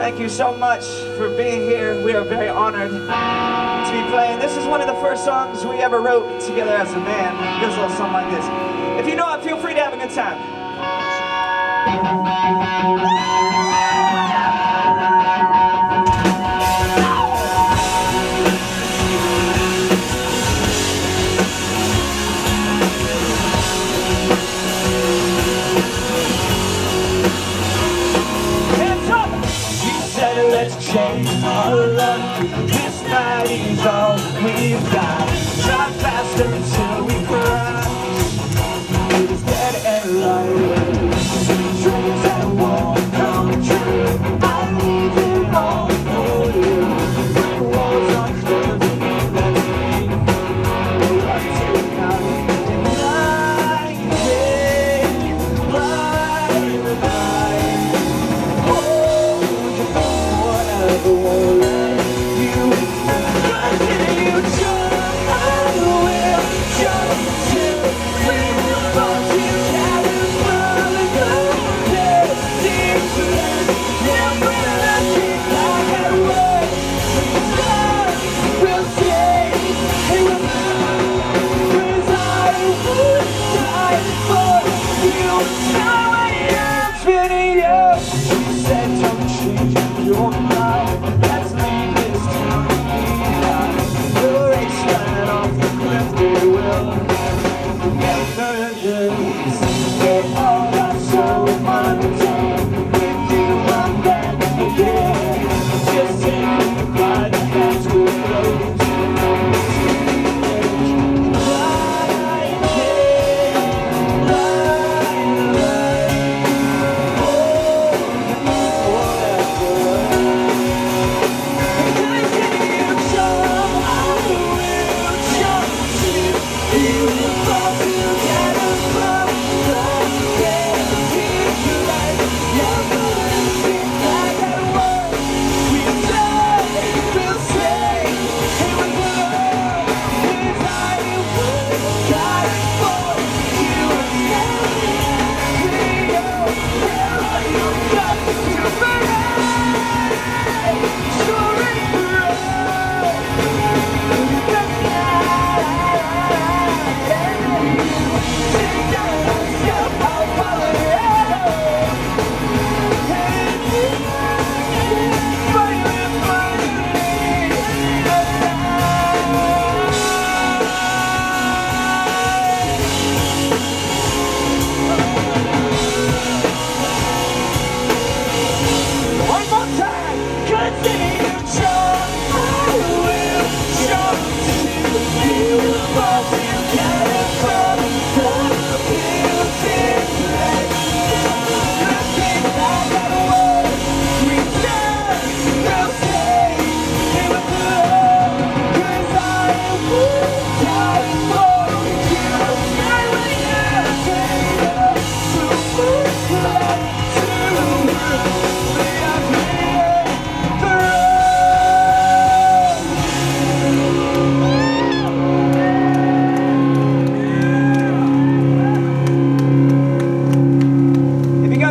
Thank you so much for being here. We are very honored to be playing. This is one of the first songs we ever wrote together as a band. It goes a little something like this. If you know it, feel free to have a good time. Let's change our luck. This night is all we've got. Drive faster until we crash. It is dead and light. Sweet dreams that won't come true. I leave it all for you. Break walls on cliffs. Let's leave. We'll run tonight. And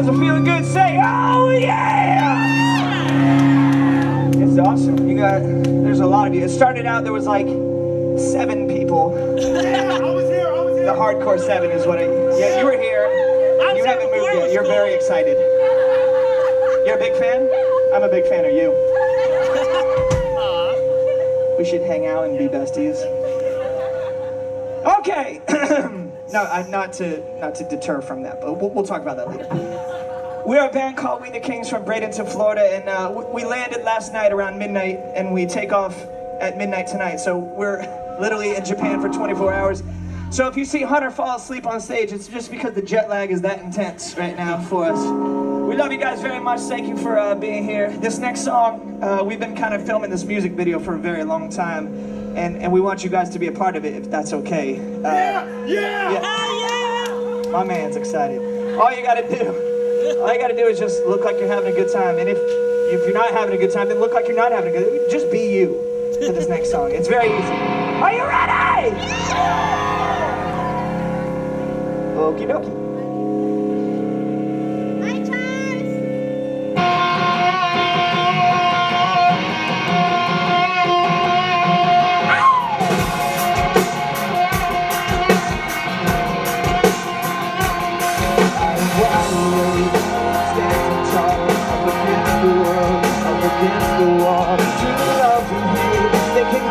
guys are feeling good, say, oh yeah! It's awesome. There's a lot of you. It started out, there was like 7 people. Yeah, I was here. The hardcore 7 is what yeah, you were here. You haven't moved yet. You're very excited. You're a big fan? I'm a big fan of you. We should hang out and be besties. Okay. No, not to deter from that, but we'll talk about that later. We're a band called We the Kings from Bradenton, Florida, and we landed last night around midnight, and we take off at midnight tonight. So we're literally in Japan for 24 hours. So if you see Hunter fall asleep on stage, it's just because the jet lag is that intense right now for us. We love you guys very much. Thank you for being here. This next song, we've been kind of filming this music video for a very long time, and we want you guys to be a part of it, if that's okay. Yeah! My man's excited. All you gotta do is just look like you're having a good time, and if you're not having a good time, then look like you're not having a good time. Just be you for this next song. It's very easy. Are you ready? Okie dokie.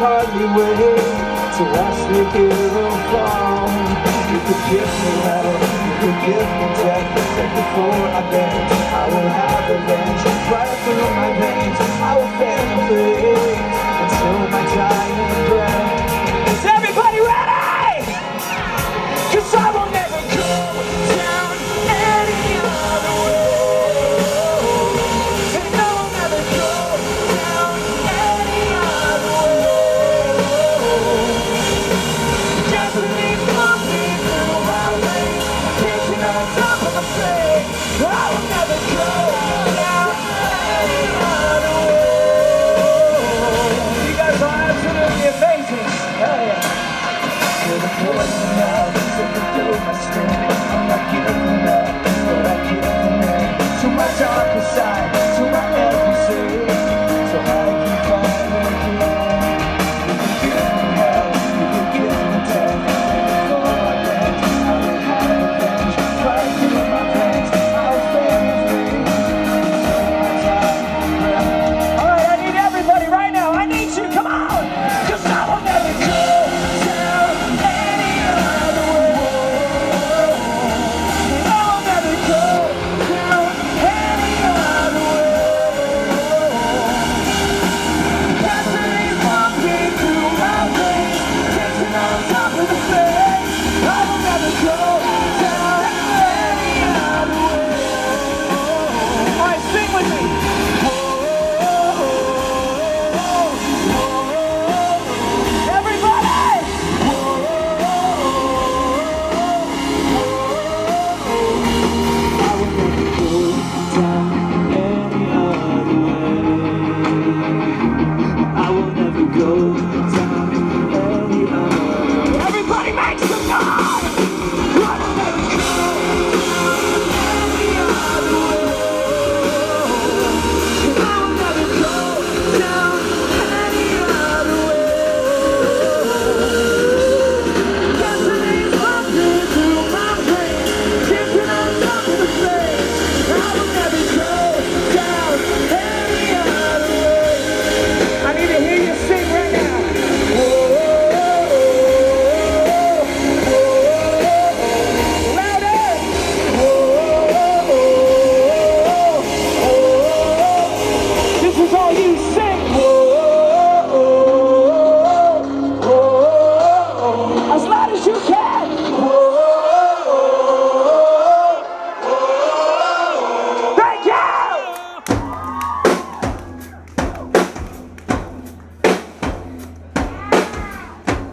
Hardly wait to watch the hero fall. You could give me hell, you could give me death, but before I bend, I will have revenge. Right through my veins, I will fan the flames until my dying breath. Is everybody ready? 'Cause I will never go down any other way, and I will never go down any other way.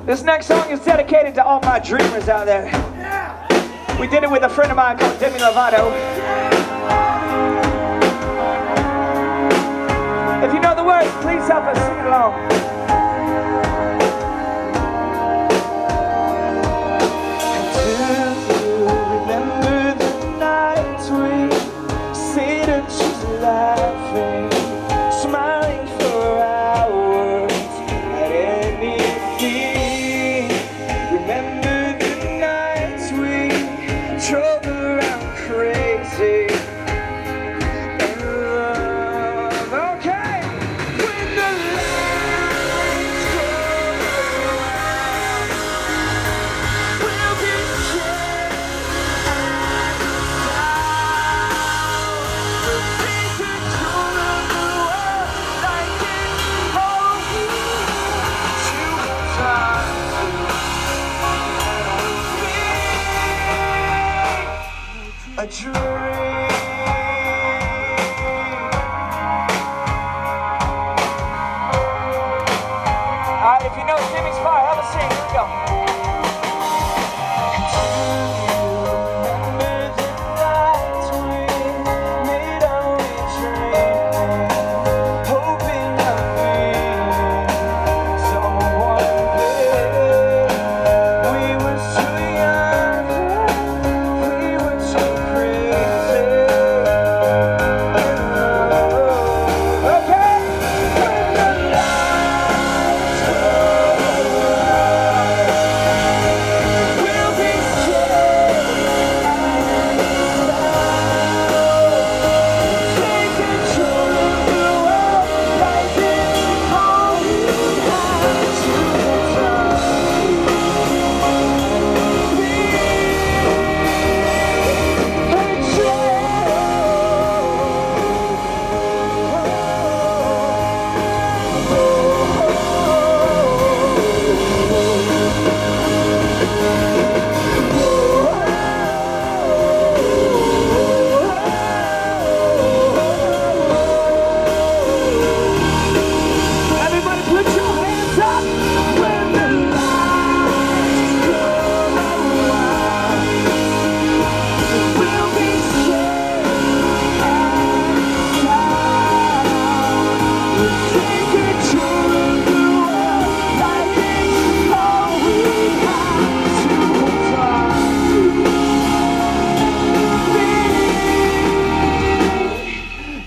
This next song is dedicated to all my dreamers out there. We did it with a friend of mine called Demi, Lovado. If you know the words, please help us sing along. Do you remember the nights we Alright, if you know Demi's Fire, have a sing. Here we go.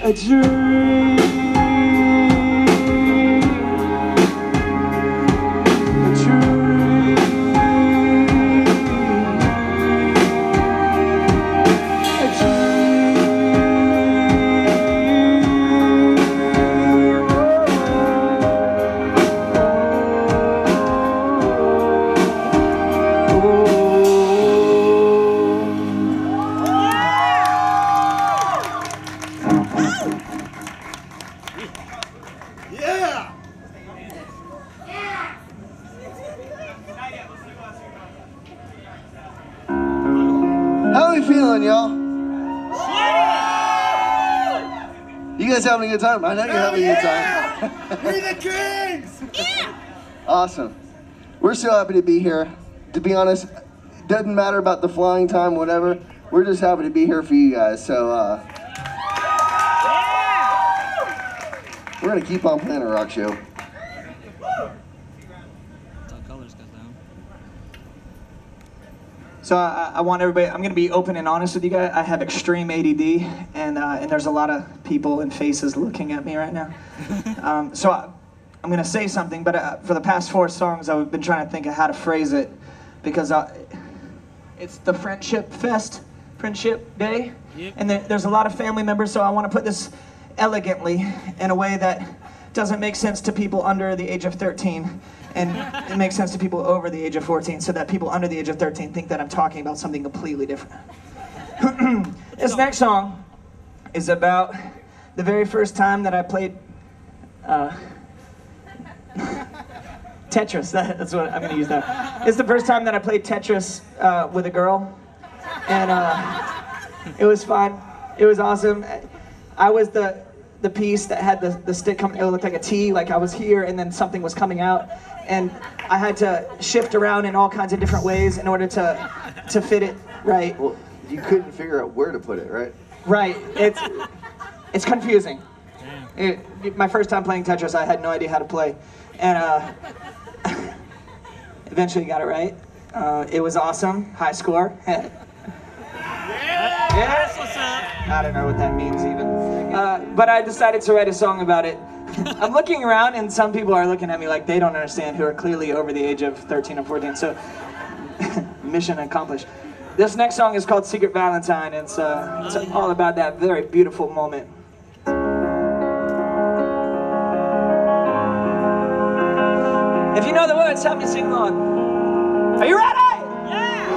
A dream, a dream, a dream. Yeah! How are we feeling, y'all? You guys having a good time? I know you're having a good time. We the Kings! Awesome. We're so happy to be here. To be honest, it doesn't matter about the flying time, whatever. We're just happy to be here for you guys. So we're gonna keep on playing a rock show. So I want everybody, I'm going to be open and honest with you guys. I have extreme ADD, and there's a lot of people and faces looking at me right now. So I'm going to say something, but for the past 4 songs, I've been trying to think of how to phrase it, because it's the Friendship Fest, Friendship Day, and there's a lot of family members, so I want to put this elegantly in a way that doesn't make sense to people under the age of 13. And it makes sense to people over the age of 14, so that people under the age of 13 think that I'm talking about something completely different. This next song is about the very first time that I played Tetris. That's what I'm going to use now. It's the first time that I played Tetris with a girl, and it was fun. It was awesome. I was the piece that had the stick coming. It looked like a T, like I was here, and then something was coming out. And I had to shift around in all kinds of different ways in order to fit it right. Well, you couldn't figure out where to put it, right? Right. It's confusing. My first time playing Tetris, I had no idea how to play, and eventually got it right. It was awesome. High score. Yeah. That's what's up. I don't know what that means even. But I decided to write a song about it. I'm looking around, and some people are looking at me like they don't understand, who are clearly over the age of 13 or 14, so mission accomplished. This next song is called Secret Valentine, and it's all about that very beautiful moment. If you know the words, help me sing along. Are you ready? Yeah!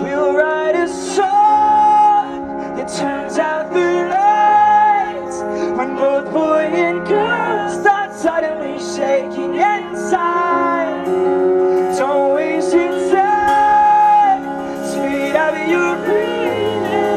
We'll write a song that turns out the lights when both boy and girl start suddenly shaking inside. Don't waste your time, speed up your breathing.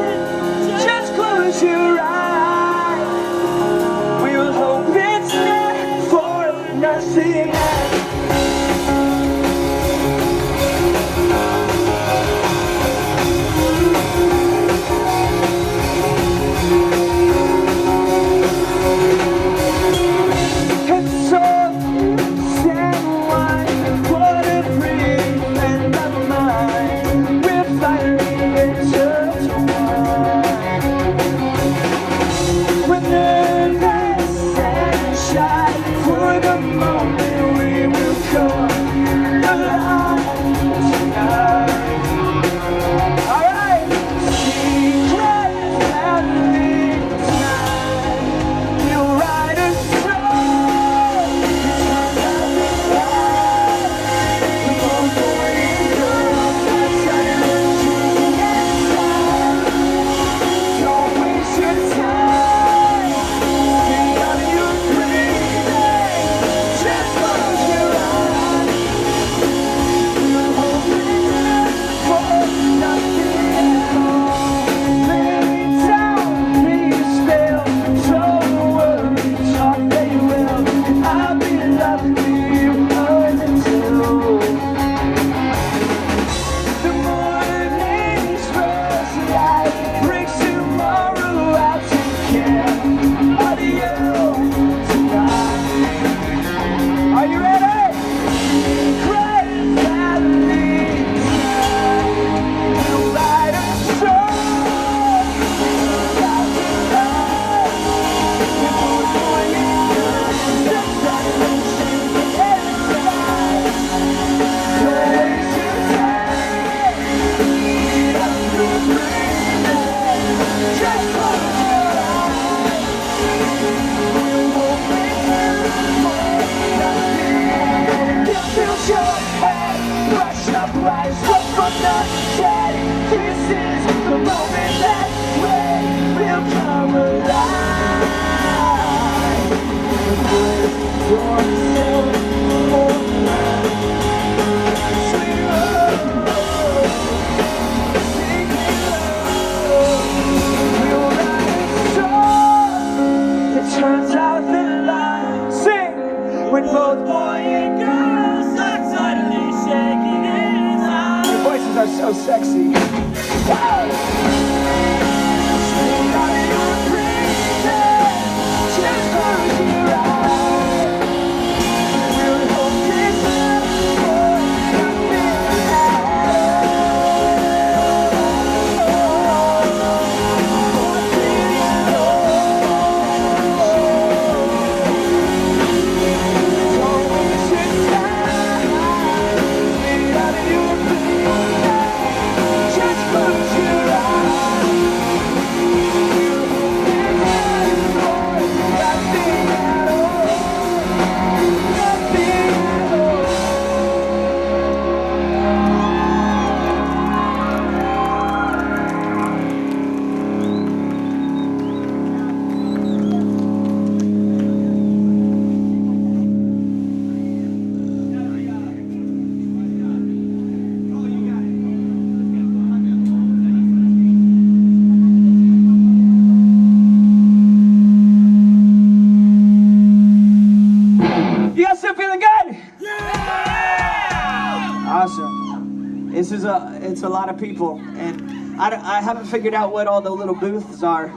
it's a lot of people, and I haven't figured out what all the little booths are,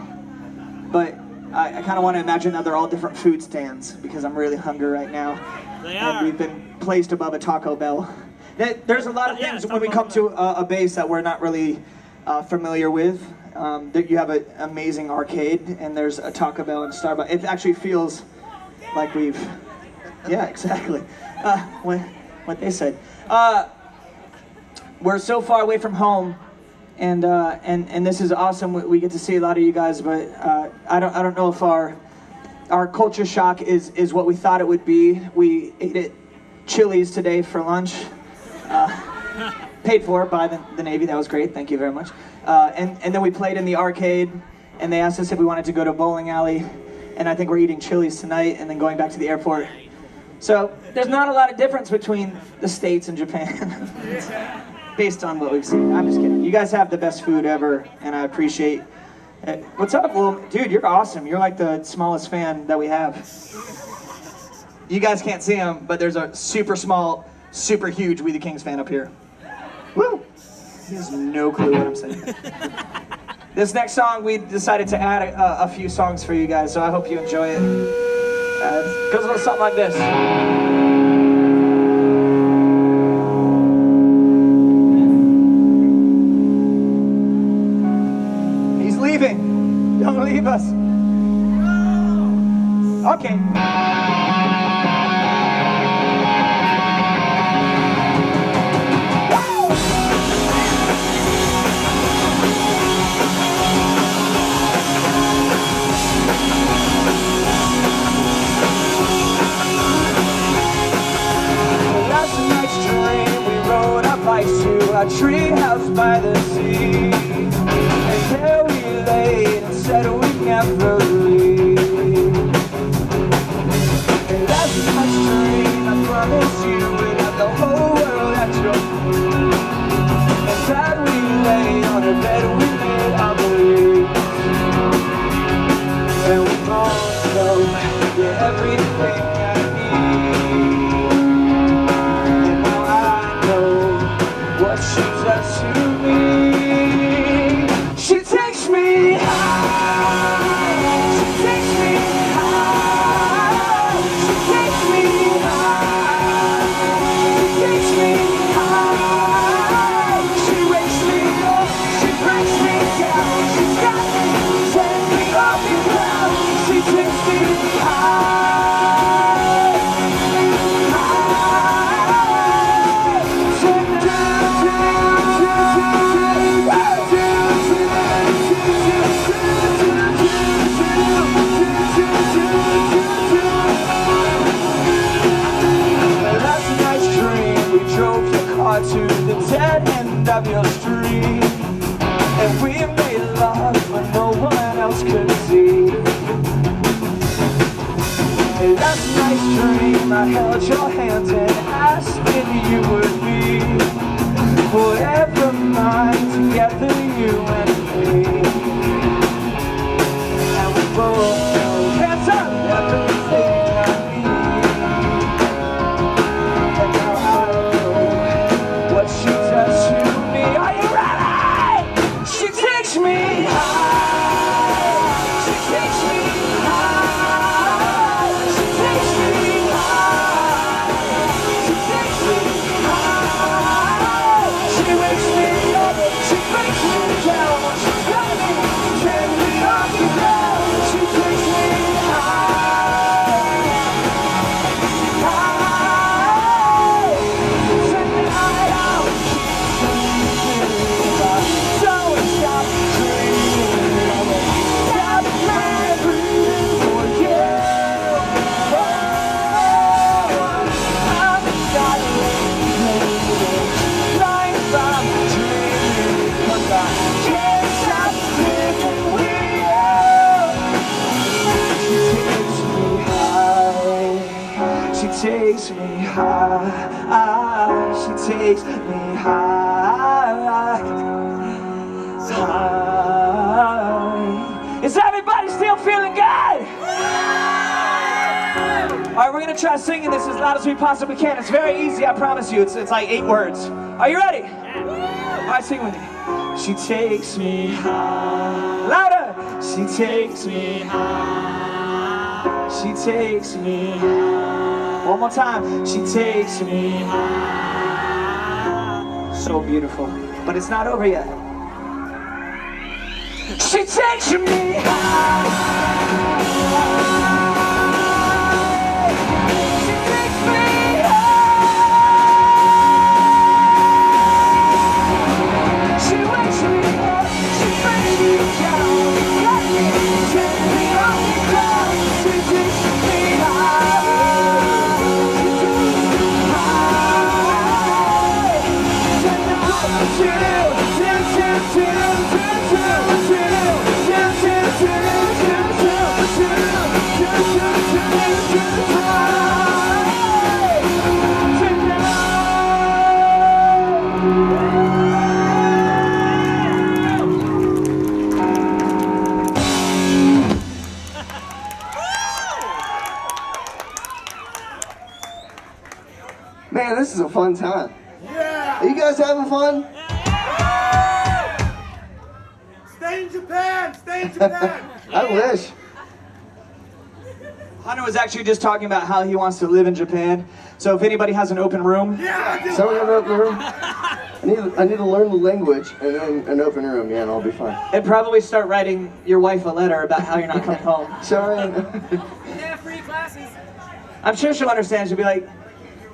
but I kind of want to imagine that they're all different food stands because I'm really hungry right now. They and are. we've been placed above a Taco Bell. There's a lot of things when we come to a base that we're not really familiar with. You have an amazing arcade, and there's a Taco Bell and Starbucks. It actually feels like we've, yeah, exactly. What they said. We're so far away from home, and this is awesome. We get to see a lot of you guys, but I don't know if our culture shock is what we thought it would be. We ate at Chili's today for lunch, paid for by the Navy. That was great. Thank you very much. And then we played in the arcade, and they asked us if we wanted to go to a bowling alley, and I think we're eating Chili's tonight and then going back to the airport. So there's not a lot of difference between the States and Japan, based on what we've seen. I'm just kidding. You guys have the best food ever, and I appreciate it. What's up? Well, dude, you're awesome. You're like the smallest fan that we have. You guys can't see him, but there's a super small, super huge We the Kings fan up here. Woo! He has no clue what I'm saying. This next song, we decided to add a few songs for you guys, so I hope you enjoy it. It goes a little something like this. He's leaving. Don't leave us. Okay. To a tree house by the sea, and there we laid and said we'd never leave. And that's my dream, I promise you, we'd have the whole world at your feet. And that we lay on a bed we made of leaves, and we both know you're everything I need. And now I know what she does to me. She takes me high. She takes me high. She takes me high. She takes me high. She wakes me up. She breaks me down. She's got me, sends me off the ground. She takes me high. To the dead end of your street, and we made love when no one else could see. And last night's dream, I held your hand and asked if you would be forever mine, together you and me. And we both know hands up, everything I need. And now I know what she does to me. Are you ready? She takes me high. She takes me high. She takes me high. She takes me high. She wakes me up. She breaks me down. She's got me, sends me off the ground. She takes me high. High. Send me high out. Don't stop dreaming. Stop my breathing for you. I'm not leaving. Flying from dreaming, 'cause I can't stop living with you. She takes me high. She takes me high. Is everybody still feeling good? All right, we're we're gonna try singing this as loud as we possibly can. It's very easy, I promise you. It's like 8 words. Are you ready? All right, sing with me. She takes me high. Louder! She takes me high. She takes me high. One more time. She takes me high. So beautiful. But it's not over yet. She takes me high. She takes me high. She wakes me up. She brings me down. Let me take me off the ground. She takes me high. She takes me high. Man, this is a fun time. Yeah! Are you guys having fun? Stay in Japan! Stay in Japan! I wish. Hunter was actually just talking about how he wants to live in Japan. So if anybody has an open room, Yeah! I do. Someone have an open room? I need to learn the language and then an open room, yeah, and I'll be fine. and probably start writing your wife a letter about how you're not coming home. Sorry. Yeah, free classes. I'm sure she'll understand. She'll be like,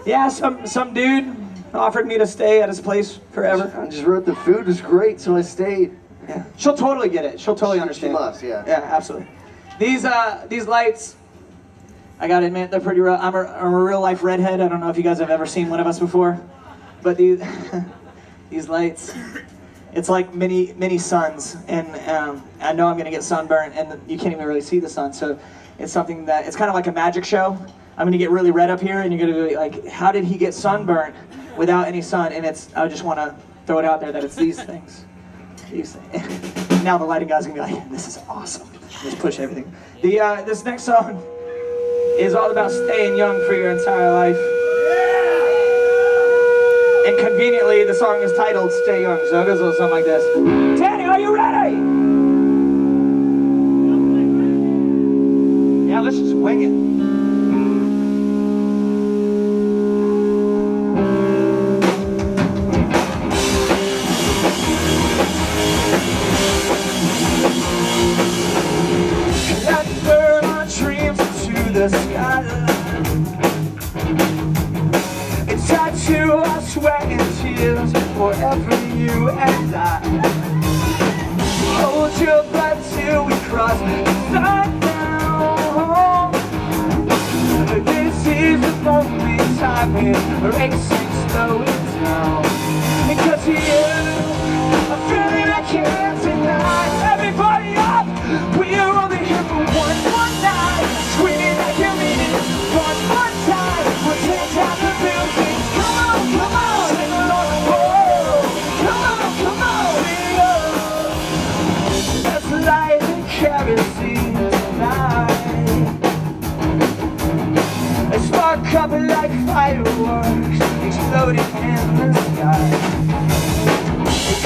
yeah, some dude offered me to stay at his place forever. I just wrote the food was great, so I stayed. Yeah. She'll totally get it. She'll totally understand. She must, yeah. Yeah, absolutely. These lights, I gotta admit, they're pretty real. I'm a real life redhead. I don't know if you guys have ever seen one of us before, but these these lights, it's like mini suns, and I know I'm gonna get sunburned, and you can't even really see the sun. So it's something that it's kind of like a magic show. I'm gonna get really red up here, and you're gonna be like, how did he get sunburnt without any sun? And I just want to throw it out there that it's these things. These things. Now the lighting guy's gonna be like, this is awesome. Just push everything. This next song is all about staying young for your entire life. And conveniently, the song is titled Stay Young, so it goes a little something like this. Danny, are you ready? Yeah, let's just wing it. The skyline. It's tattoo our sweat and tears forever, you and I. Hold your breath till we cross the sundown. This is the moment time is racing, slowing down. Because you, I'm feeling I can't deny. Everybody up, we're only here for one more night. Screaming like you mean it, one more time. We'll take down the building. Come on, sing along, oh. Come on, sing on. Let's light the kerosene tonight. Let's spark up like fireworks exploding in the sky.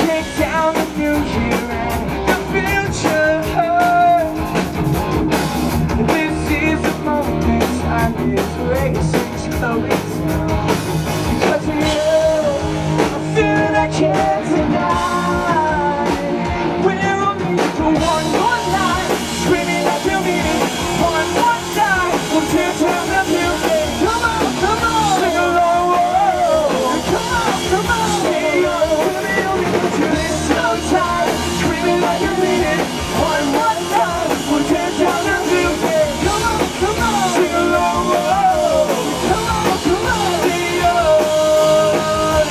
Take down the new year and the future. This is the moment time is racing slowly down. Because of you, I'm feeling I can't deny. We're only for one more night, screaming like you mean it. One more time, we'll tear down the building. Come on, sing along, whoa. Come on, stay young, we'll be only till it's no time, screaming like you mean it. One more time, we'll tear down the building. Come on, sing along, whoa. Come on, stay young.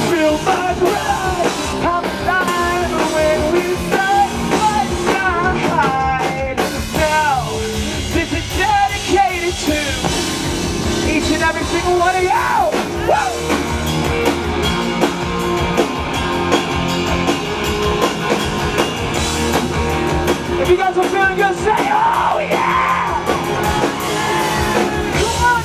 Feel my breath, I'm alive when we side by side. Now, this is dedicated to each and every single one of you. Woo! If you guys are feeling good, say, oh yeah! Come on,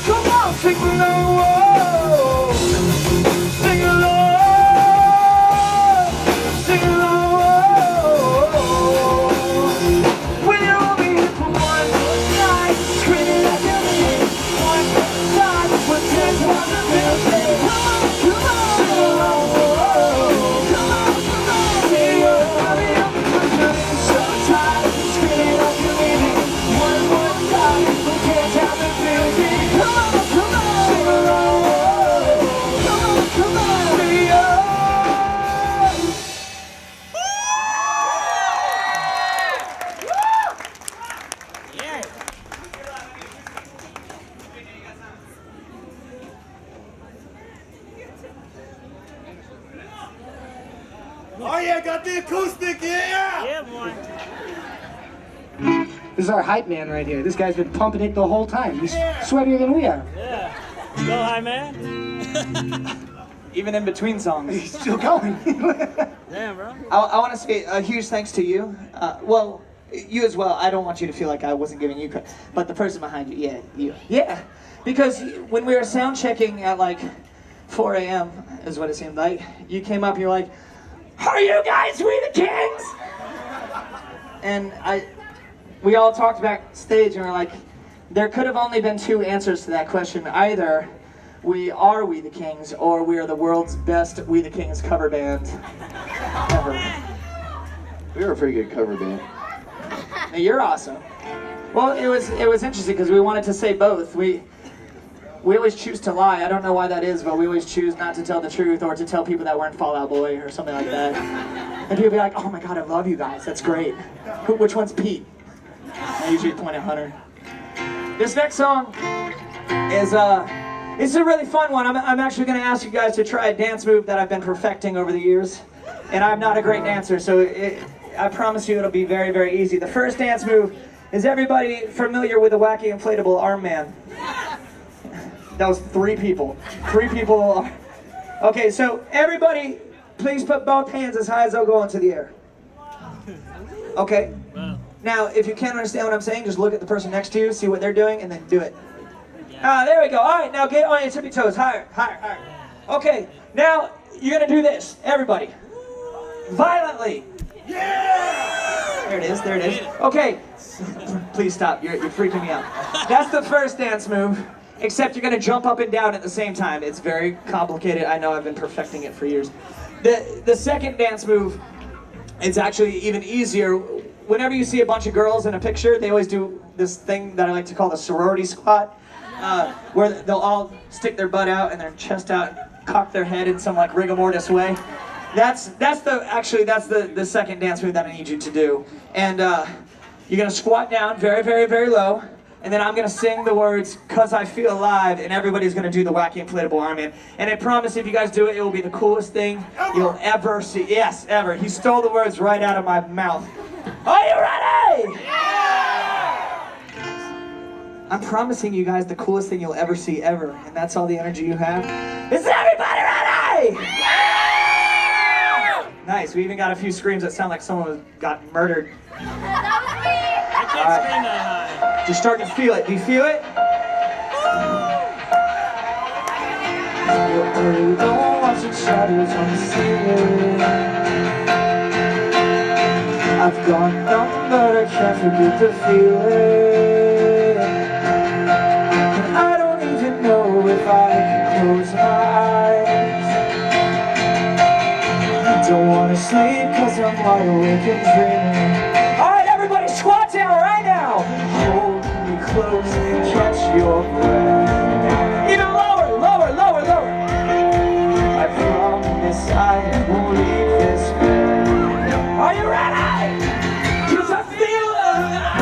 got the acoustic, yeah! Yeah, boy. This is our hype man right here. This guy's been pumping it the whole time. He's sweatier than we are. Yeah. Go high, man. Even in between songs. He's still going. Damn, bro. I want to say a huge thanks to you. Well, you as well. I don't want you to feel like I wasn't giving you credit, but the person behind you, yeah, you. Yeah, because when we were sound checking at like 4 a.m. is what it seemed like, you came up, you're like, "Are you guys We the Kings?" And we all talked backstage and we're like, there could have only been two answers to that question. Either we are We the Kings, or we are the world's best We the Kings cover band ever. We were a pretty good cover band. You're awesome. Well, it was interesting because we wanted to say both. We always choose to lie. I don't know why that is, but we always choose not to tell the truth or to tell people that we're in Fall Out Boy or something like that. And people be like, "Oh my God, I love you guys. That's great. Which one's Pete?" I usually point at Hunter. This next song is it's a really fun one. I'm actually going to ask you guys to try a dance move that I've been perfecting over the years, and I'm not a great dancer, so I promise you it'll be very, very easy. The first dance move is everybody familiar with the wacky inflatable arm man? That was 3 people. 3 people. Okay, so everybody, please put both hands as high as they'll go into the air. Okay. Now, if you can't understand what I'm saying, just look at the person next to you, see what they're doing, and then do it. There we go. All right, now get on your tippy toes. Higher, higher, higher. Okay, now you're going to do this. Everybody. Violently. Yeah! There it is, there it is. Okay. Please stop. You're freaking me out. That's the first dance move, except you're going to jump up and down at the same time. It's very complicated. I know I've been perfecting it for years. The second dance move, it's actually even easier. Whenever you see a bunch of girls in a picture, they always do this thing that I like to call the sorority squat, where they'll all stick their butt out and their chest out, cock their head in some like rigor mortis way. That's the second dance move that I need you to do. And you're gonna squat down very, very, very low, and then I'm gonna sing the words "'Cause I Feel Alive," and everybody's gonna do the wacky inflatable arm man. And I promise if you guys do it, it will be the coolest thing you'll ever see. Yes, ever. He stole the words right out of my mouth. Are you ready? Yeah! I'm promising you guys the coolest thing you'll ever see ever, and that's all the energy you have. Is everybody ready? Yeah! Nice, we even got a few screams that sound like someone got murdered. I can't scream that high. You're starting to feel it. Do you feel it? Your early dawn watching shadows on the ceiling. I've gone numb, but I can't forget the feeling. And I don't even know if I can close my eyes. Don't wanna sleep 'cause I'm wide awake and dreaming. Alright, everybody squat down right now. Hold me close and catch your breath. Even lower, lower, lower, lower. I promise I won't leave this bed. Are you ready? 'Cause I feel alive.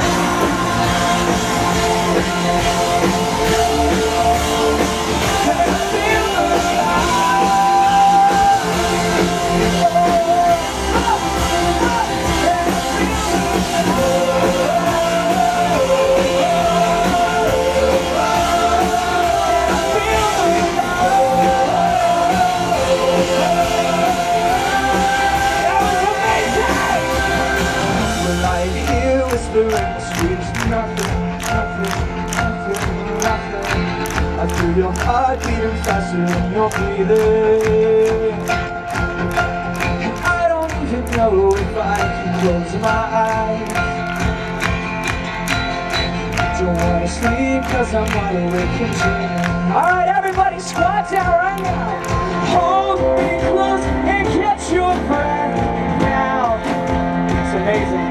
I feel in the streets, nothing, nothing, nothing, nothing. I feel your heart beating faster than you're breathing. And I don't even know if I can close my eyes. Don't wanna sleep 'cause I'm wide awake and dreaming. Alright, everybody squat down right now. Hold me close and catch your breath now. It's amazing.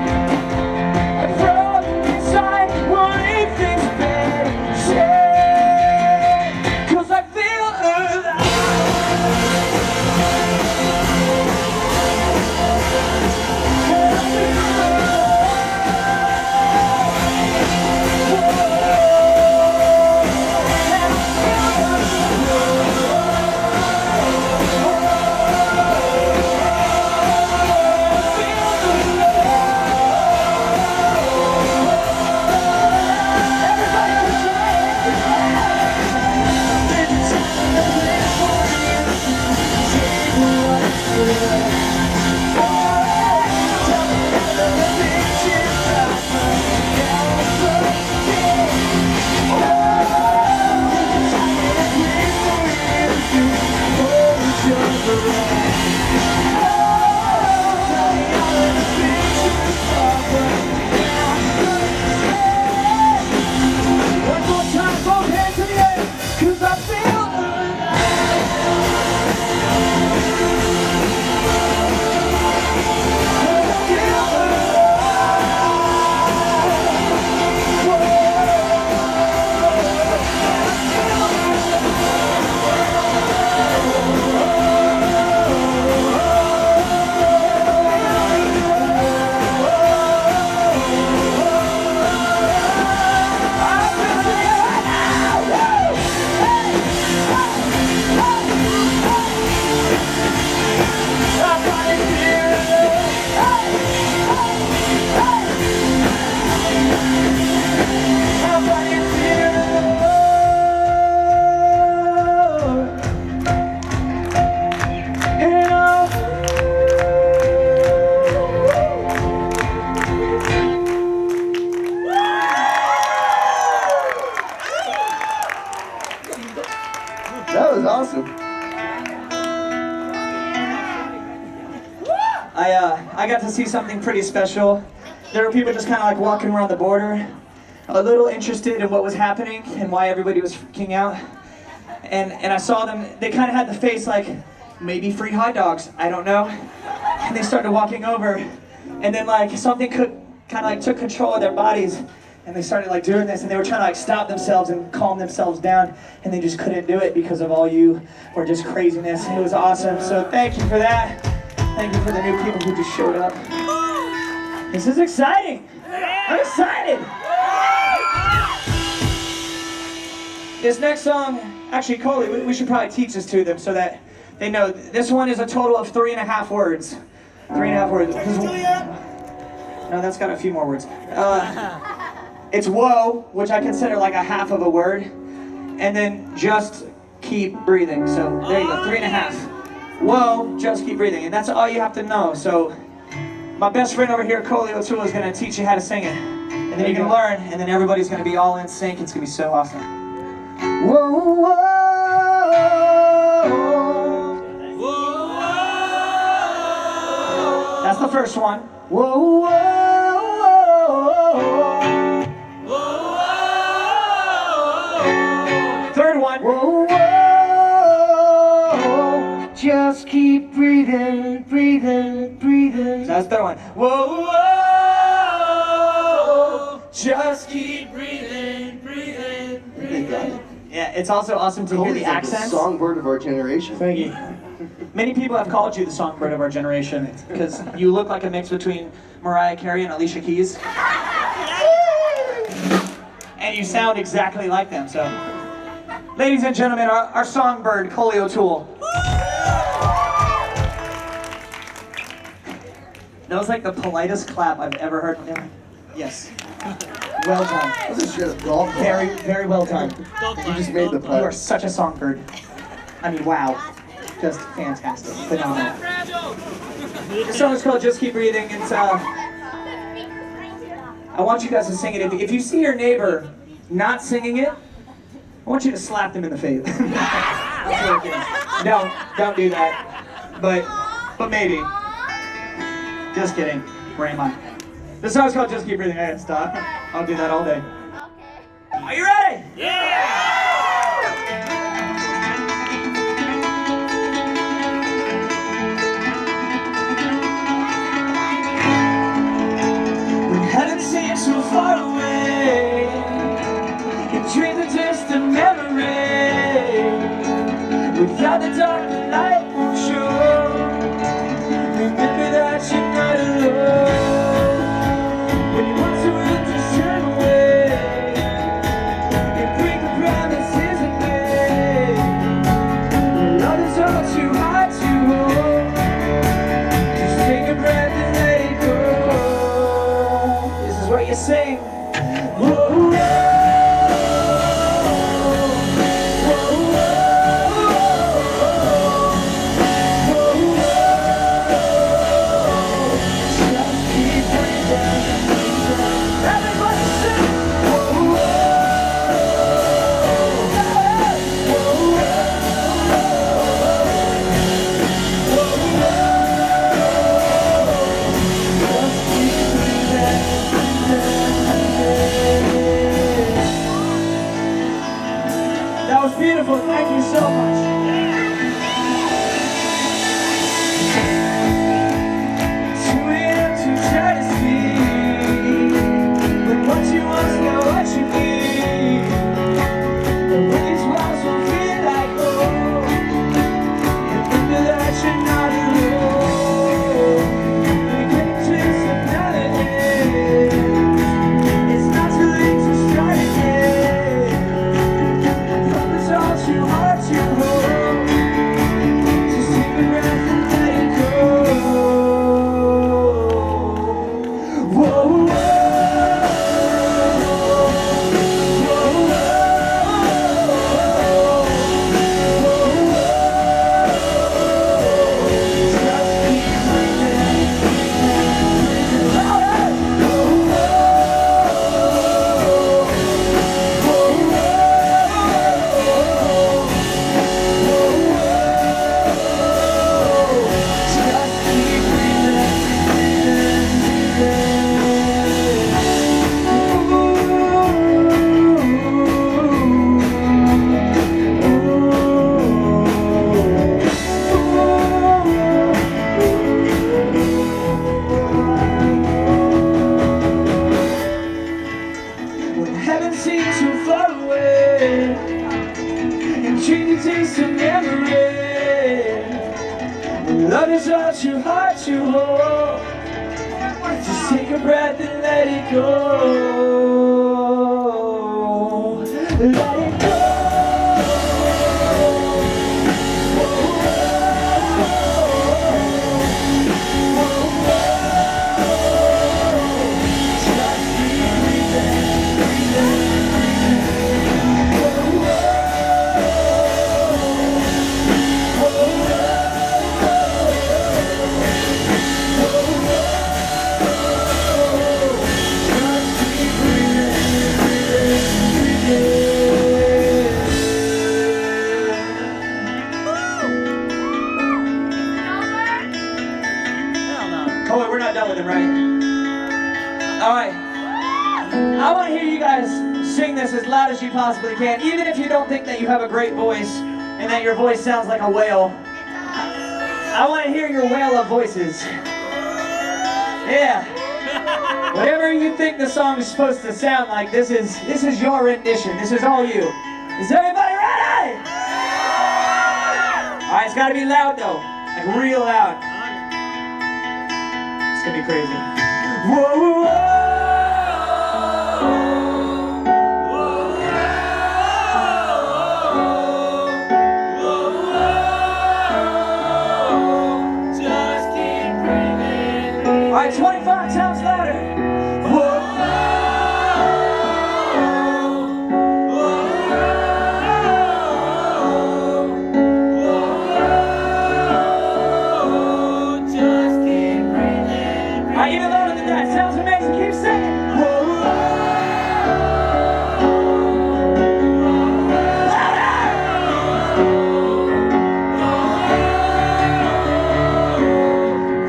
I got to see something pretty special. There were people just kind of like walking around the border, a little interested in what was happening and why everybody was freaking out. And I saw them, they kind of had the face like, maybe free hot dogs, I don't know. And they started walking over, and then like something kind of like took control of their bodies, and they started like doing this, and they were trying to like stop themselves and calm themselves down, and they just couldn't do it because of all you or just craziness. It was awesome, so thank you for that. Thank you for the new people who just showed up. This is exciting. I'm excited. This next song, actually, Coley, we should probably teach this to them so that they know. This one is a total of 3.5 words. 3.5 words. No, that's got a few more words. It's whoa, which I consider like a half of a word, and then just keep breathing. So there you go, 3.5. Whoa, just keep breathing, and that's all you have to know. So my best friend over here, Coley O'Toole, is going to teach you how to sing it, and then you're going to learn, and then everybody's going to be all in sync. It's going to be so awesome. Whoa, whoa, Whoa. That's the first one. whoa, whoa, Third one. whoa, whoa. Just keep breathing, breathing, breathing. That's the third one. Whoa, whoa. Just keep breathing, breathing, breathing. Yeah, it's also awesome to hear Coley's the like accents. the songbird of our generation. Thank you. Many people have called you the songbird of our generation because you look like a mix between Mariah Carey and Alicia Keys. And you sound exactly like them, so. Ladies and gentlemen, our songbird, Coley O'Toole. That was like the politest clap I've ever heard from him. Yes. Well done. This is shit a golf ball. Very, very well done. You just made the You are putt. such a songbird. I mean, wow. Just fantastic. Phenomenal. This song is called Just Keep Breathing. It's, I want you guys to sing it. If you see your neighbor not singing it, I want you to slap them in the face. That's what I'm kidding. Don't do that. But maybe. Just kidding. Raymond. This song's called Just Keep Breathing. I gotta stop. I'll do that all day. Are you ready? Yeah! Heaven seems so far away, and dreams are just a memory. Without the dark, the light won't show. Remember that you're not alone. When you want to run, just turn away and break the promises we made. Love is all too hard to hold. Just take a breath and let it go. This is what you sing. Whoa, whoa. can't seem to fly away and change the taste of memory. Love is all too hard to hold. Just take a breath and let it go. Let it go. Oh, we're not done with it, right? All right. I want to hear you guys sing this as loud as you possibly can, even if you don't think that you have a great voice and that your voice sounds like a whale. I want to hear your whale of voices. Yeah. Whatever you think the song is supposed to sound like, this is your rendition. This is all you. Is everybody ready? All right, it's got to be loud though, like real loud. It's gonna be crazy. Whoa, whoa, just keep breathing. all right, 25 times louder. Even louder than that. Sounds amazing. Keep singing.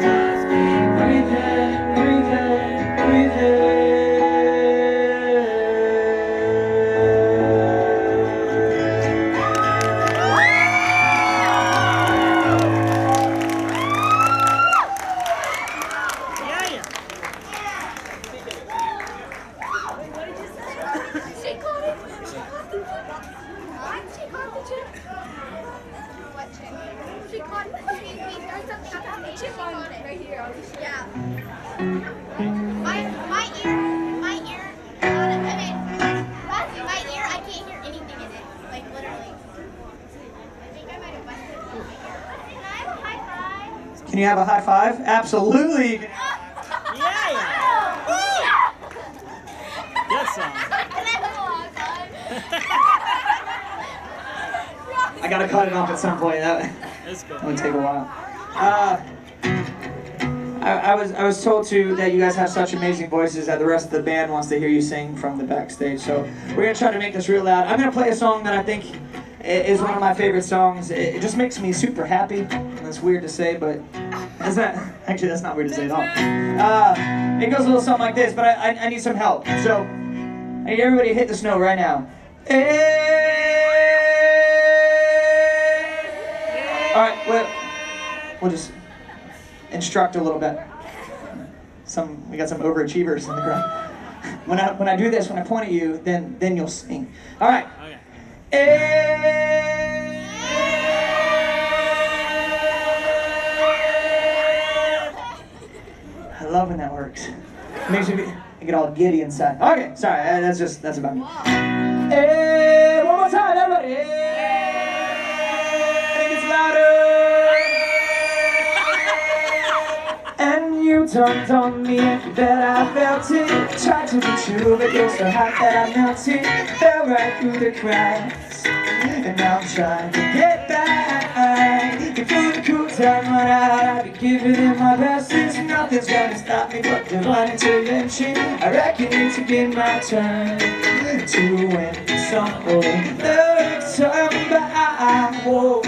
Just keep breathing, breathing, breathing. Can you have a high five? Absolutely. Yeah. Good song. I gotta cut it off at some point. That That's good. would take a while. I was told that you guys have such amazing voices that the rest of the band wants to hear you sing from the backstage. So we're gonna try to make this real loud. I'm gonna play a song that I think is one of my favorite songs. It just makes me super happy. That's weird to say, but that's not weird to say at all. It goes a little something like this, but I need some help. So I need everybody to hit this note right now. All right, we'll just instruct a little bit. We got some overachievers in the crowd. When I do this, when I point at you, then you'll sing. All right. Okay. I love when that works. It makes me get all giddy inside. Okay, sorry, that's about me. One more time, everybody. It gets louder. And you dawned on me that I felt it. Tried to be true, but you're so hot that I melted. Fell right through the cracks. And now I'm trying to get back. Before the cool time run out, I'll be giving it my best. There's nothing's gonna stop me but divine intervention. I reckon it's again my turn to win some more. The time back. Whoa.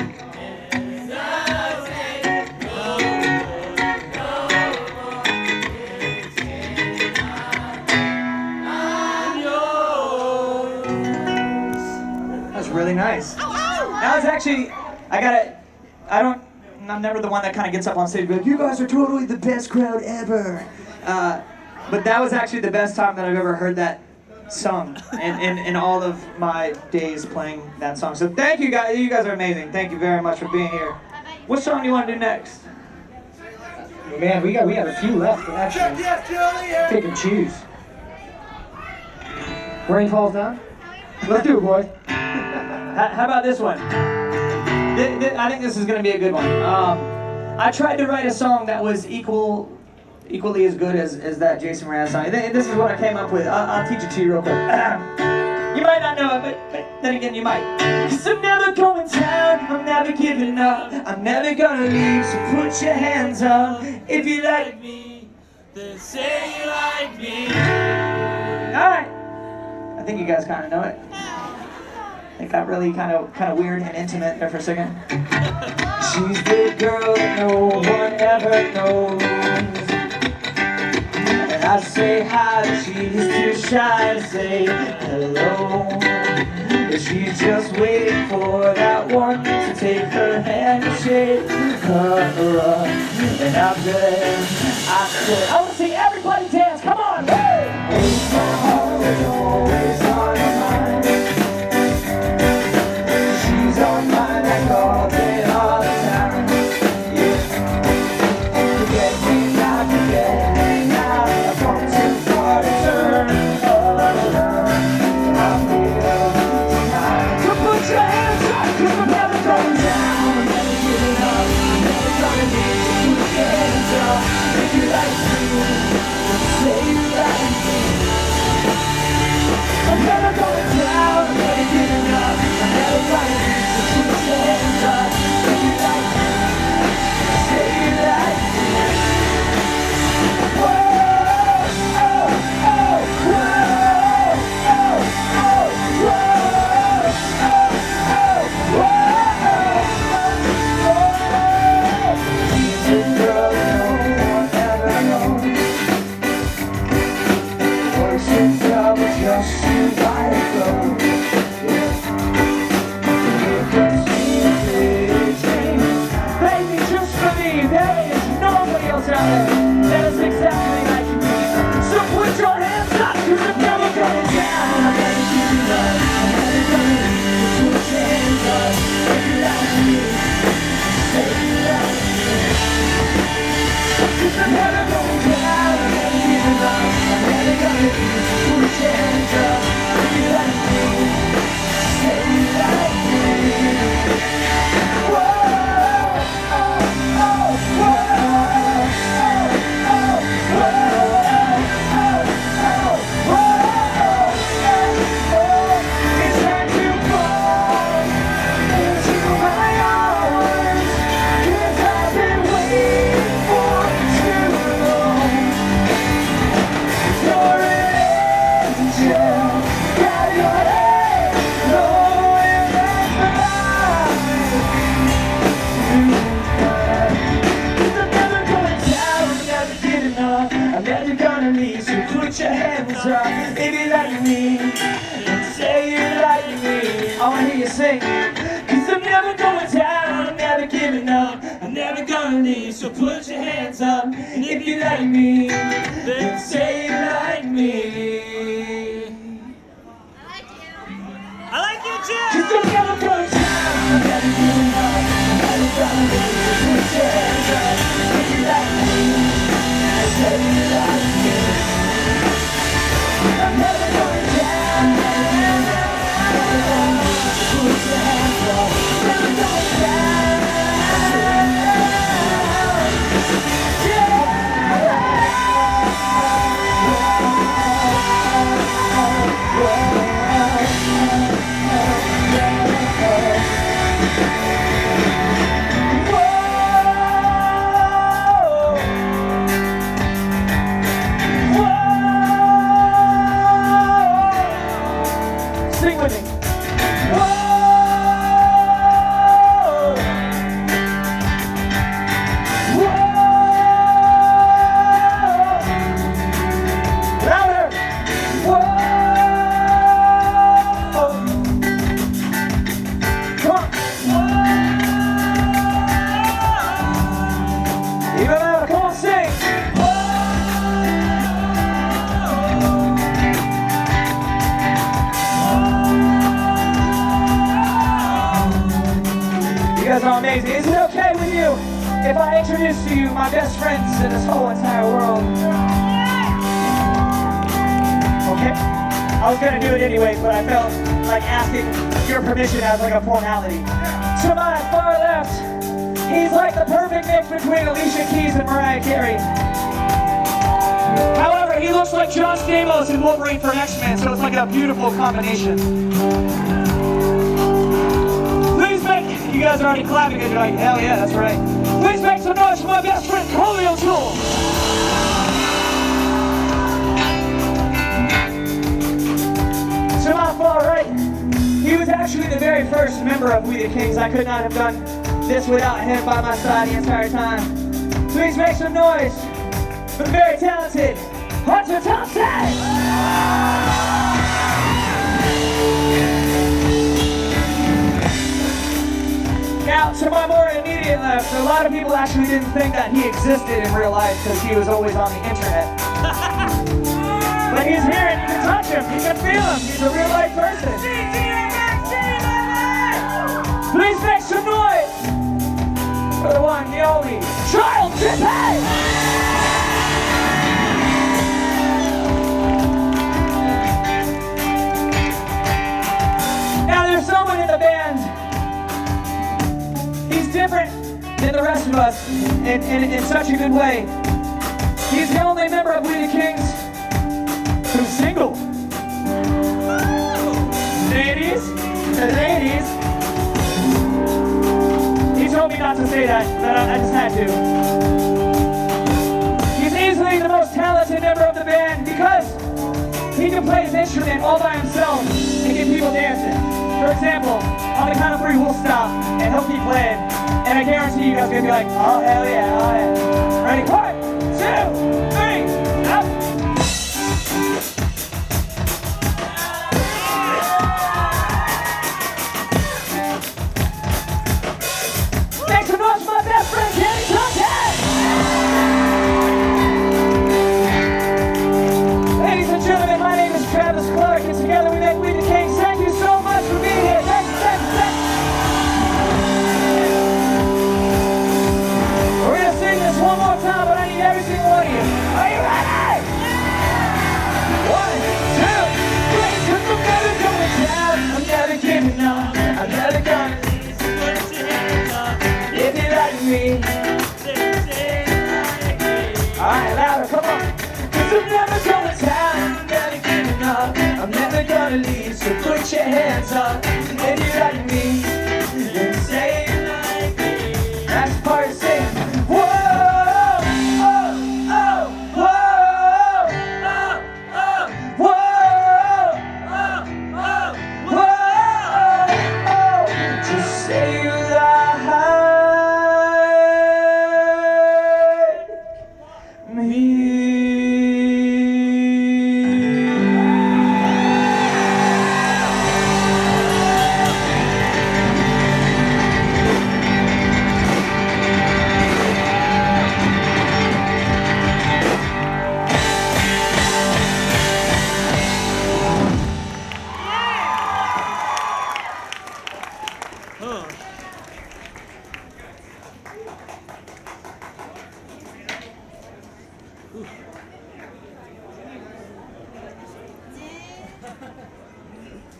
That's really nice. That was actually, I'm never the one that kind of gets up on stage and be like, you guys are totally the best crowd ever. But that was actually the best time that I've ever heard that sung in all of my days playing that song. So thank you guys. You guys are amazing. Thank you very much for being here. What song do you want to do next? Oh, man, we got a few left. Actually, Yes Juliet. pick and choose. Rain falls down. Let's do it, boys. How about this one? I think this is going to be a good one. I tried to write a song that was equally as good as that Jason Mraz song. This is what I came up with. I'll teach it to you real quick. You might not know it, but then again, you might. 'Cause I'm never going down, I'm never giving up, I'm never gonna leave, so put your hands up if you like me, then say you like me. Alright. I think you guys kind of know it. It got really kind of weird and intimate there for a second. She's the girl that no one ever knows, and I say hi, but she's too shy to say hello. But she's just waiting for that one to take her hand and shake her up. And I'm there, I said, I want to see everybody dance, come on! It's my heart is always on her mind. She's on my neck all day, all the time. Yeah. Forget me not, forget me not. I've come too far to turn around. I'm here tonight. So put your hands up, 'cause I'm never going down. I'm never giving up, I'm never gonna leave. So put your hands up if you like me. Say you like me. I'm never going down, I'm never giving up, I'm never gonna leave. So put your hands up if you like me. Say you like me. Whoa, oh, oh, whoa, oh, oh, whoa, oh, oh, whoa. She's a girl no one ever knows. Works and trouble just to buy a clothes. Yeah. Because she's a dream. Baby, just for me, there is nobody else out there that is exactly like you. So put your hands up, 'cause I'm never going down. I'm never giving up, I'm never gonna leave. So put your hands up if you like me. Say you like me. 'Cause I'm never going down, I'm never giving up, I'm never gonna leave. So put your hands up if you like me. Say you like me. Whoa, oh, oh, whoa, oh, oh, whoa, oh, whoa, oh. It's time to fall into my arms, 'cause I've been waiting for too long. You're an angel, got your head low in the sky. 'Cause I'm never going down, I'm never giving up, I'm never gonna leave. So put your hands up if you like me, and say you like me. I wanna hear you sing. 'Cause I'm never going down, I'm never giving up, I'm never gonna leave. So put your hands up, and if you like me, then say you like me. I like you too! 'Cause I'm never going down, I'm never giving up, I'm never gonna leave. So put your hands up if you like me, and say you like me. I'm never going down, never, put your hands up, never going down. Yeah. amazing. Is it okay with you if I introduce to you my best friends in this whole entire world? Okay. I was gonna do it anyways, but I felt like asking your permission as like a formality. To my far left, he's like the perfect mix between Alicia Keys and Mariah Carey. However, he looks like John Stamos in Wolverine for X-Men, so it's like a beautiful combination. Please make, you guys are already clapping and you're like, hell yeah, that's right. Please make some noise for my best friend, Colby O'Toole. To my far right, he was actually the very first member of We the Kings. I could not have done this without him by my side the entire time. Please make some noise for the very talented Hunter Thompson! Now, to my more immediate left, a lot of people actually didn't think that he existed in real life because he was always on the internet. But he's here and you can touch him, you can feel him, he's a real life person. Please make some noise for the one, the only, Child Tippy! Now there's someone in the band, he's different than the rest of us in such a good way. He's the only member of We the Kings who's single. Ladies. He told me not to say that, but I just had to. He's easily the most talented member of the band because he can play his instrument all by himself and get people dancing. For example, on the count of 3, we'll stop and he'll keep playing. And I guarantee you guys are gonna be like, oh hell yeah, oh yeah. Ready? 1, 2, 3, up! Make some noise for my best friend, Kenny Thompson! Ladies and gentlemen, my name is Travis Clark, and together we make We the Kings. Thank you so much for being here. Thank you. We're gonna sing this one more time, but I need every single one of you. Are you ready? 1, 2, 3, 'cause I'm never going down. I'm never giving up. I'm never gonna leave. So put your hands up. If you like me. Alright, louder, come on. 'Cause I'm never going down. I'm never giving up. I'm never gonna leave. So put your hands up. If you like me, then say you like me. That's the part of saying, whoa, oh, oh, whoa, oh, oh, whoa, oh, oh, whoa, oh, just say you like me.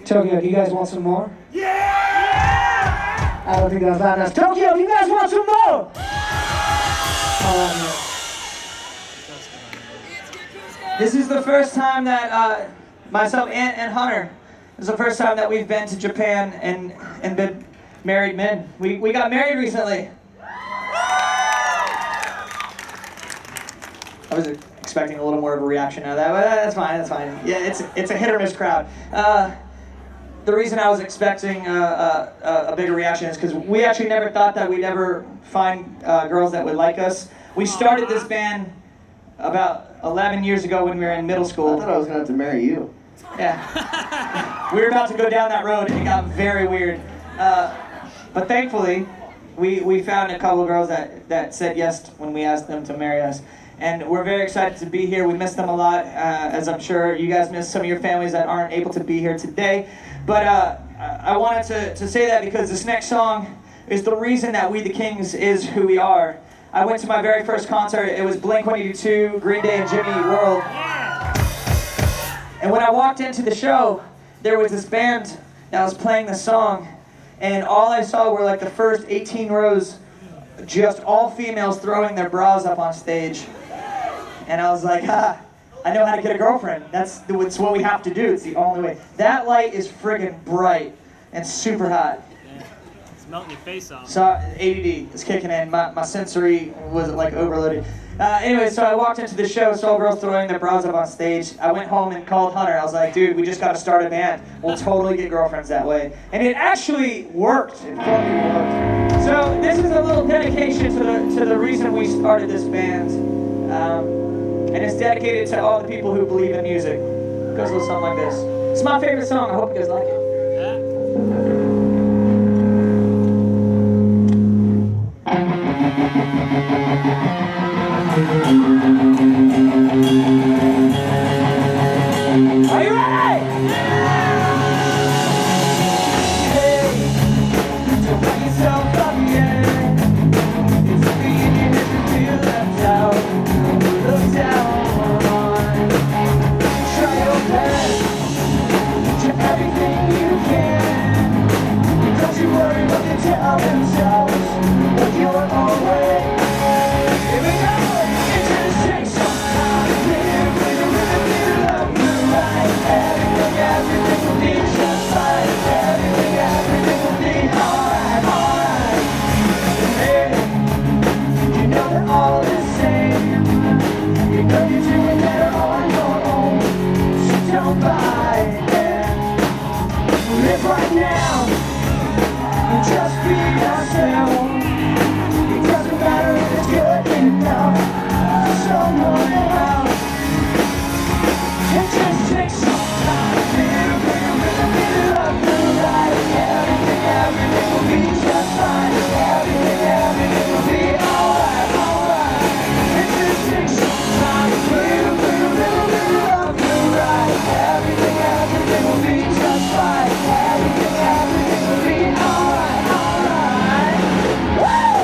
Tokyo, do you guys want some more? Yeah! I don't think that was loud enough. Tokyo, do you guys want some more? This is the first time that myself and Hunter, this is the first time that we've been to Japan and been married men. We got married recently. I was expecting a little more of a reaction out of that, but that's fine, that's fine. Yeah, it's a hit or miss crowd. The reason I was expecting a bigger reaction is because we actually never thought that we'd ever find girls that would like us. We started this band about 11 years ago when we were in middle school. I thought I was gonna have to marry you. Yeah. We were about to go down that road and it got very weird. But thankfully, we found a couple of girls that said yes when we asked them to marry us. And we're very excited to be here. We miss them a lot, as I'm sure you guys miss some of your families that aren't able to be here today. But I wanted to say that because this next song is the reason that We the Kings is who we are. I went to my very first concert. It was Blink-182, Green Day, and Jimmy Eat World. And when I walked into the show, there was this band that was playing the song, and all I saw were like the first 18 rows, just all females throwing their bras up on stage. And I was like, I know how to get a girlfriend. It's what we have to do. It's the only way. That light is friggin' bright and super hot. It's melting your face off. So ADD is kicking in. My sensory was like overloaded. Anyway, so I walked into the show, saw girls throwing their bras up on stage. I went home and called Hunter. I was like, dude, we just got to start a band. We'll totally get girlfriends that way. And it actually worked. It fucking worked. So this is a little dedication to the reason we started this band. And it's dedicated to all the people who believe in music. It goes a little something like this. It's my favorite song. I hope you guys like it. Are you ready? Hey, don't let yourself up yet. It's being to feel left out. Look down. Try your best. Do everything you can. Don't you worry what they tell themselves. Look your own way. Here we go. It just takes some time to live with a little bit of blue light. Everything will be just fine. Everything will be alright, alright. Hey, you know they're all the same. You know you're doing better on your own. So don't buy it. Live right now. And just be yourself. It doesn't matter if it's good enough for someone else. It just takes some time. Little bit of blue light. Everything will be just fine. Everything will be alright, alright. It just takes some time. Little bit of blue light. Everything will be just fine. Everything will be alright, alright. Woo!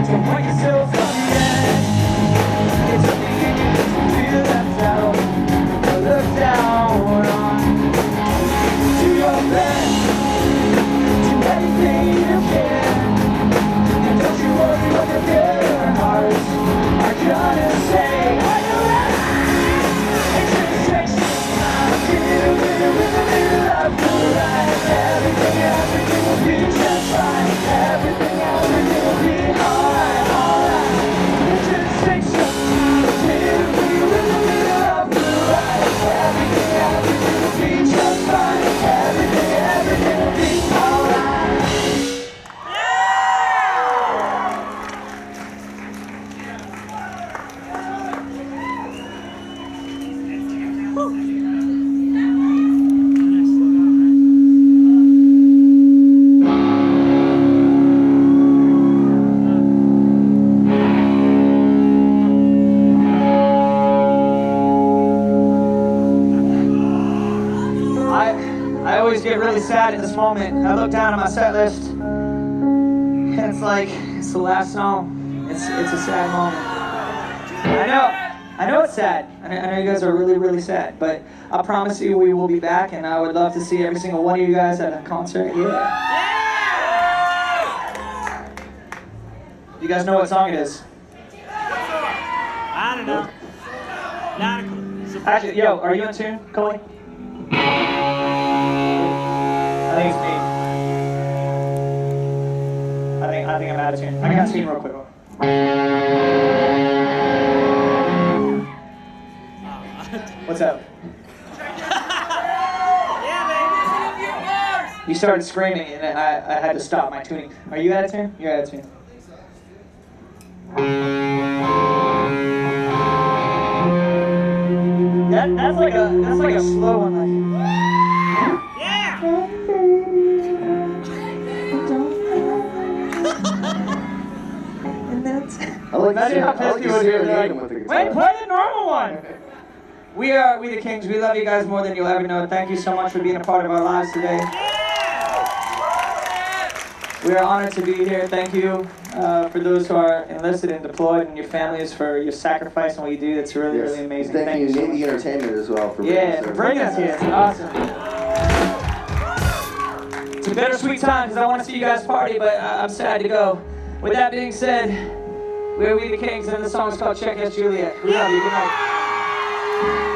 Don't put yourself up yet. It's okay to feel left out. Look down on. Do your best. Do everything you can. And don't you worry what the bitter hearts are gonna say. Are you ready? It just takes some time. A little of blue light. Everything will be just fine. Everything will be alright, alright. It just takes some time. A little of blue light. Everything will be just fine. Everything will be alright. I always get really sad in this moment. I look down at my set list, and it's like, it's the last song. It's a sad moment. I know it's sad. I know you guys are really, really sad, but I promise you we will be back, and I would love to see every single one of you guys at a concert. Yeah. You guys know what song it is? I don't know. Not a clue. Actually, yo, are you in tune, Coley? I think it's me. I think I'm out of tune. I got tune real quick. What's up? You started screaming and I had to stop my tuning. Are you out of tune? You're out of tune. That a slow one. Yeah! I like Imagine how pissed people would be like, with the wait, guitar. play the normal one. We are We the Kings. We love you guys more than you'll ever know. Thank you so much for being a part of our lives today. We are honored to be here. Thank you for those who are enlisted and deployed, and your families for your sacrifice and what you do. It's really, really amazing. Thank you, so Navy much. Entertainment as well for Bring us here. It's awesome. It's a bittersweet time because I want to see you guys party, but I'm sad to go. With that being said, we are We the Kings, and the song is called Check Yes Juliet. We love you. Good night.